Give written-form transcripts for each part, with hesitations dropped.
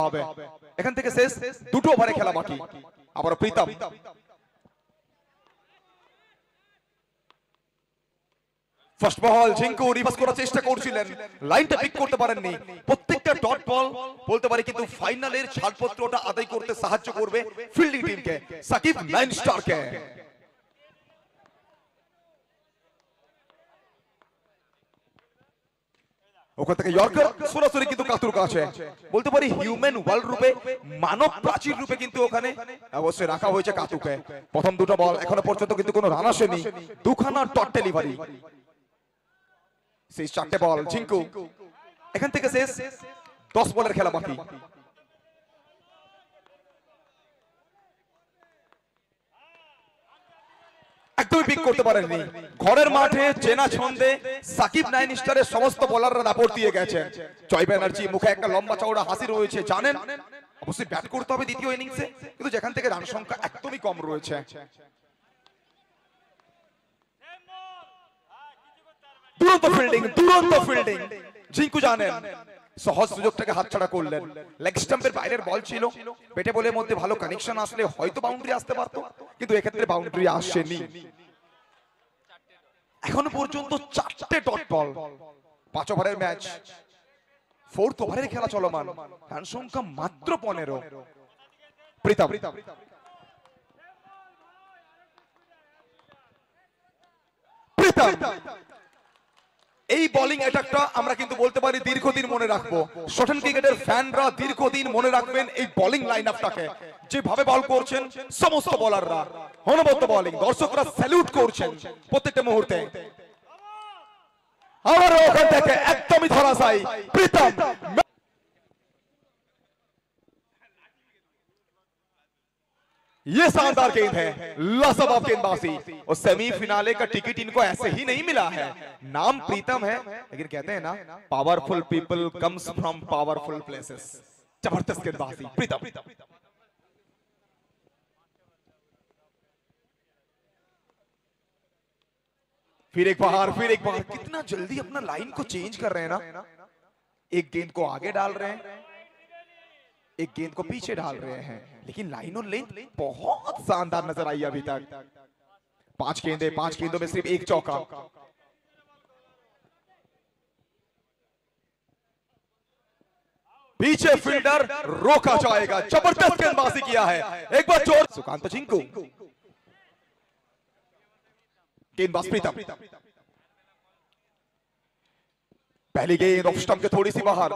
হবে। এখান থেকে শেষ, দুটো ওভারে খেলা বাকি। আবার প্রীতম ফার্স্ট বল, ঝিঙ্কু রিভার্স করার চেষ্টা করছিলেন, লাইনটা পিক করতে পারেননি। প্রত্যেকটা ডট বল বলতে পারে কিন্তু ফাইনালের ছাড়পত্রটা আদায় করতে সাহায্য করবে ফিল্ডিং টিমকে, সাকিব 9 স্টারকে। ওখান থেকে ইয়র্কার সরাসরি কিন্তু কাতুর কাছে, বলতে পারি হিউম্যান ওয়ার্ল্ড রূপে, মানব প্রাচীর রূপে কিন্তু ওখানে অবশ্যই রাখা হয়েছে কাতুকে। প্রথম দুটো বল এখনো পর্যন্ত কিন্তু কোনো রান আসেনি, দুখানা ডট ডেলিভারি। সেই চারটে বল ঝিঙ্কু, এখান থেকে শেষ, 10 বলের খেলা বাকি। একদমই পিক করতে পারেননি। ঘরের মাঠে চেনা ছন্দে সাকিব 9 স্টারের সমস্ত বোলাররা দাপট দিয়ে গেছেন। জয় ব্যানার্জি মুখে একটা লম্বা চওড়া হাসি রয়েছে, জানেন অবশ্যই ব্যাট করতে হবে দ্বিতীয় ইনিংসে, কিন্তু যেখান থেকে রান সংখ্যা একদমই কম রয়েছে। দুরন্ত ফিল্ডিং ঝিঙ্কু জানেন সহজ সুযোগটাকে হাতছাড়া করলেন। লেগ স্টাম্পের বাইরের বল ছিল, পেটে বলের মধ্যে ভালো কানেকশন আসলে হয়তো বাউন্ডারি আসতে পারত, কিন্তু এক্ষেত্রে বাউন্ডারি আসেনি। এখনো পর্যন্ত 4টে ডট বল, 5 ওভারের ম্যাচ, 4th ওভারের খেলা চলমান, রান সংখ্যা মাত্র 15। প্রীতম এই বোলিং অ্যাটাকটা আমরা কিন্তু বলতে পারি দীর্ঘদিন মনে রাখবো। শর্ট ক্রিকেটের ফ্যানরা দীর্ঘদিন মনে রাখবেন এই বোলিং লাইনআপটাকে, যেভাবে বল করছেন সমস্ত বোলাররা, অনবদ্য বোলিং, দর্শকরা স্যালুট করছেন প্রত্যেকটা মুহূর্তে। আবার ওখান থেকে একদমই ধরাশায়ী প্রীতম। ये शानदार गेंद है, लाजवाब गेंदबाजी, और सेमीफिनाले का टिकट इनको ऐसे ही नहीं मिला है। नाम प्रीतम है, लेकिन कहते हैं ना powerful people comes from powerful places. जबरदस्त गेंदबाजी प्रीतम। फिर एक बार कितना जल्दी अपना लाइन को चेंज कर रहे हैं ना। एक गेंद को आगे डाल रहे हैं, एक गेंद को पीछे डाल रहे हैं, लेकिन लाइन और लेंथ बहुत शानदार नजर आई अभी तक। 5 गेंदों में सिर्फ 1 चौका। पीछे फील्डर रोका जाएगा, जबरदस्त गेंदबाजी किया है, एक बार जोर। सुकांत ঝিঙ্কু, गेंदबाज प्रीतम। पहली गेंद ऑफ स्टंप के थोड़ी सी बाहर,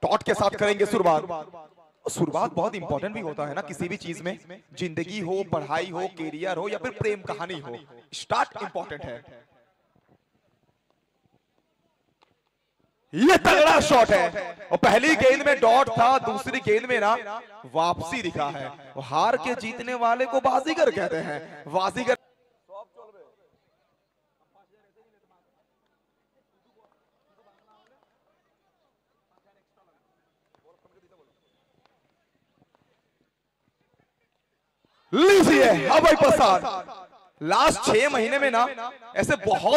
डॉट के साथ करेंगे शुरुआत बहुत इंपॉर्टेंट भी होता है ना किसी भी चीज में, जिंदगी हो, पढ़ाई हो, कैरियर हो या फिर प्रेम कहानी हो, स्टार्ट इंपॉर्टेंट है। ये तगड़ा शॉट है, और पहली गेंद में डॉट था, दूसरी गेंद में ना वापसी दिखा है। हार के जीतने वाले को बाजीगर कहते हैं, बाजीगर। लीजिए हवाई प्रसाद। लास्ट 6 महीने में ना ऐसे बहुत